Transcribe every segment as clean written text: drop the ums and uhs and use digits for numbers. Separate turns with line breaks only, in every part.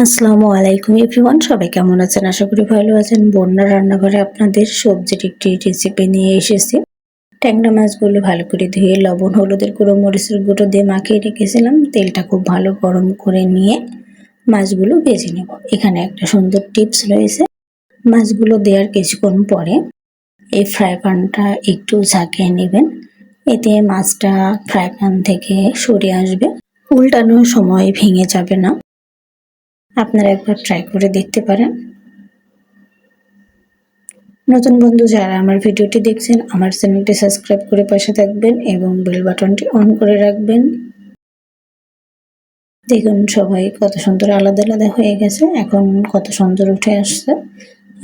আসসালামু আলাইকুম এভরিওয়ান, সবাই কেমন আছেন? আশা করি ভালো আছেন। বন্যার রান্নাঘরে আপনাদের সবজির একটি রেসিপি নিয়ে এসেছি। ট্যাংরা মাছগুলো ভালো করে ধুয়ে লবণ, হলুদের গুঁড়ো, মরিচের গুঁড়ো দিয়ে মাখিয়ে রেখেছিলাম। তেলটা খুব ভালো গরম করে নিয়ে মাছগুলো ভেজে নেব। এখানে একটা সুন্দর টিপস রয়েছে। মাছগুলো দেওয়ার কিছুক্ষণ পরে এই ফ্রাই প্যানটা একটু ঝাঁকিয়ে নেবেন। এতে মাছটা ফ্রাই প্যান থেকে সরে আসবে, উল্টানোর সময় ভেঙে যাবে না। আপনারা একবার ট্রাই করে দেখতে পারেন। নতুন বন্ধু যারা আমার ভিডিওটি দেখছেন, আমার চ্যানেলটি সাবস্ক্রাইব করে পাশে থাকবেন এবং বেল বাটনটি অন করে রাখবেন। দেখুন সবাই কত সুন্দর আলাদা আলাদা হয়ে গেছে, এখন কত সুন্দর উঠে আসছে।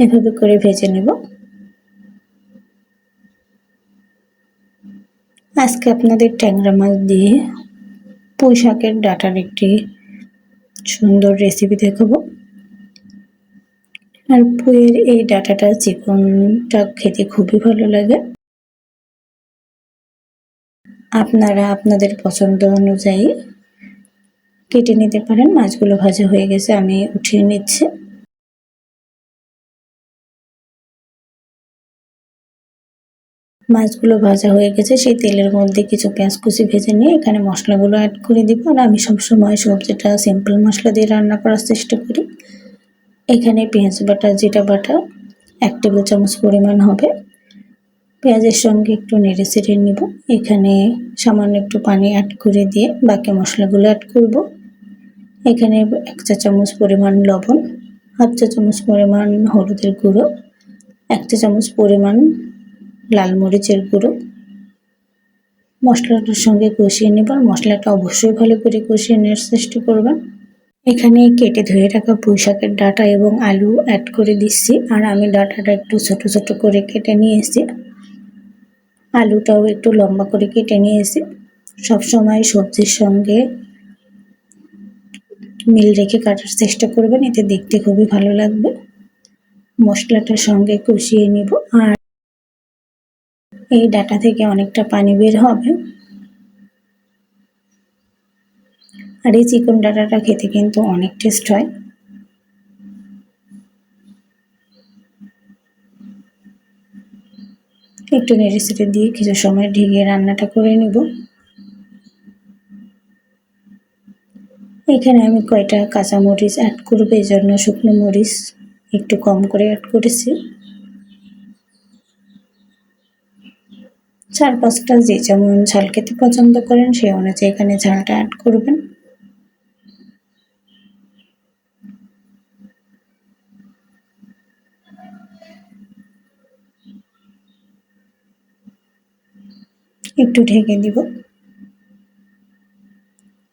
এভাবে করে ভেজে নেব। আজকে আপনাদের ট্যাংরা মাছ দিয়ে পুঁই শাকের ডাঁটার একটি সুন্দর রেসিপি দেখাবো। আর পুঁইয়ের এই ডাঁটাটা চিকনটা খেতে খুবই ভালো লাগে। আপনারা আপনাদের পছন্দ অনুযায়ী কেটে নিতে পারেন। মাছগুলো ভাজা হয়ে গেছে, আমি উঠিয়ে নিচ্ছি। মাছগুলো ভাজা হয়ে গেছে, সেই তেলের মধ্যে কিছু পেঁয়াজ কুচি ভেজে নিয়ে এখানে মশলাগুলো অ্যাড করে দিব। আর আমি সবসময় সবজিটা সিম্পল মশলা দিয়ে রান্না করার চেষ্টা করি। এখানে পেঁয়াজ বাটা, জিরা বাটা 1 টেবিল চামচ পরিমাণ হবে। পেঁয়াজের সঙ্গে একটু নেড়ে চেড়ে নিব। এখানে সামান্য একটু পানি অ্যাড করে দিয়ে বাকি মশলাগুলো অ্যাড করব। এখানে 1 চা চামচ পরিমাণ লবণ, 1/2 চা চামচ পরিমাণ হলুদের গুঁড়ো, 1 চা চামচ পরিমাণ লাল মরিচের গুঁড়ো। মশলাটার সঙ্গে কষিয়ে নেব। মশলাটা অবশ্যই ভালো করে কষিয়ে নেওয়ার চেষ্টা করবেন। এখানে কেটে ধুয়ে রাখা পুঁই শাকের ডাঁটা এবং আলু অ্যাড করে দিচ্ছি। আর আমি ডাঁটাটা একটু ছোট ছোট করে কেটে নিয়েছি, আলুটাও একটু লম্বা করে কেটে নিয়েছি। সবসময় সবজির সঙ্গে মিল রেখে কাটার চেষ্টা করবেন, এতে দেখতে খুবই ভালো লাগবে। মশলাটার সঙ্গে কষিয়ে নিব। আর এই ডাঁটা থেকে অনেকটা পানি বের হবে। আর এই চিকন ডাঁটাটা খেতে কিন্তু অনেক টেস্ট হয়। একটু নেড়ে চেড়ে দিয়ে কিছু সময় ঢেকে রান্নাটা করে নিব। এখানে আমি কয়টা কাঁচামরিচ অ্যাড করবো, এই জন্য শুকনো মরিচ একটু কম করে অ্যাড করেছি। 4-5টা, যে যেমন ঝাল খেতে পছন্দ করেন সেই অনুযায়ী এখানে ঝালটা অ্যাড করবেন। একটু ঢেকে দিব।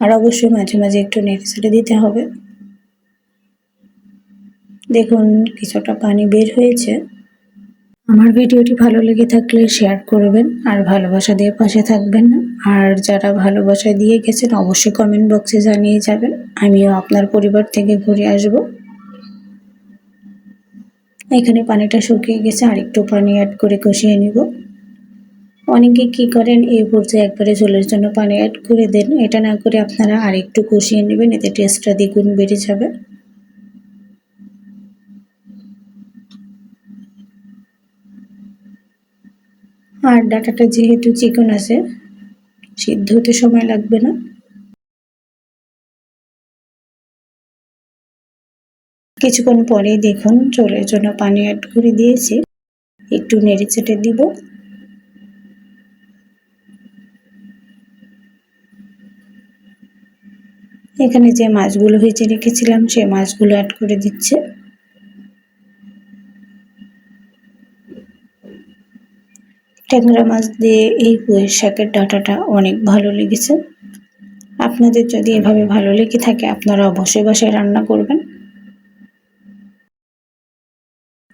আর অবশ্যই মাঝে মাঝে একটু নেড়ে চেড়ে দিতে হবে। দেখুন কিছুটা পানি বের হয়েছে। আমার ভিডিওটি ভালো লেগে থাকলে শেয়ার করবেন আর ভালোবাসা দিয়ে পাশে থাকবেন। আর যারা ভালোবাসা দিয়ে গেছেন অবশ্যই কমেন্ট বক্সে জানিয়ে যাবেন, আমিও আপনার পরিবার থেকে ঘুরে আসব। এখানে পানিটা শুকিয়ে গেছে, আর একটু পানি অ্যাড করে কষিয়ে নিব। অনেকে কি করেন, এই পর্যায়ে একবারে ঝোলের জন্য পানি অ্যাড করে দেন। এটা না করে আপনারা আর একটু কষিয়ে নেবেন, এতে টেস্টটা দ্বিগুণ বেড়ে যাবে। আর ডাঁটাটা যেহেতু চিকন আছে, সিদ্ধ হতে সময় লাগবে না। কিছুক্ষণ পরেই দেখুন ঝোলের জন্য পানি অ্যাড করে দিয়েছি। একটু নেড়ে চেড়ে দিব। এখানে যে মাছগুলো ভেজে রেখেছিলাম সেই মাছগুলো অ্যাড করে দিচ্ছে। ট্যাংরা মাছ দিয়ে এই পুঁই শাকের ডাঁটাটা অনেক ভালো লেগেছে। আপনাদের যদি এভাবে ভালো লেগে থাকে আপনারা অবশ্যই বাসায় রান্না করবেন।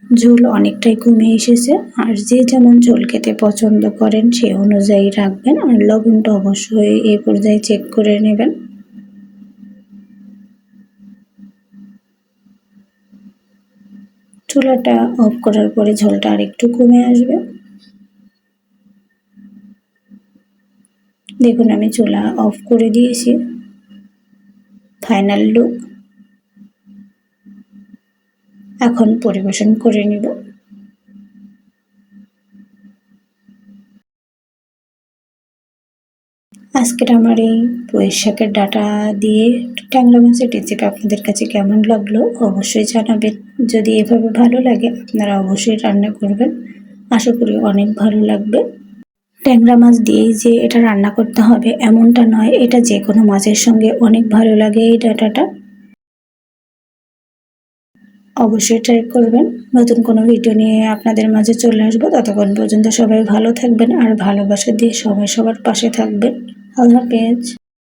ঝোল অনেকটাই কমে এসেছে, আর যে যেমন ঝোল খেতে পছন্দ করেন সেই অনুযায়ী রাখবেন। আর লবণটা অবশ্যই এই পর্যায়ে চেক করে নেবেন। চুলাটা অফ করার পরে ঝোলটা আর একটু কমে আসবে। দেখুন আমি চুলা অফ করে দিয়েছি। Final look. এখন পরিবেশন করে নিব। আজকের আমার এই পুঁই শাকের ডাঁটা দিয়ে ট্যাংরা মাছের রেসিপি আপনাদের কাছে কেমন লাগলো অবশ্যই জানাবেন। যদি এভাবে ভালো লাগে আপনারা অবশ্যই রান্না করবেন, আশা করি অনেক ভালো লাগবে। ট্যাংরা মাছ দিয়েই যে এটা রান্না করতে হবে এমনটা নয়, এটা যে কোনো মাছের সঙ্গে অনেক ভালো লাগে এই ডাঁটাটা। অবশ্যই ট্রাই করবেন। নতুন কোনো ভিডিও নিয়ে আপনাদের মাঝে চলে আসবো। ততক্ষণ পর্যন্ত সবাই ভালো থাকবেন আর ভালোবাসা দিয়ে সবাই সবার পাশে থাকবেন। আল্লাহ হাফেজ।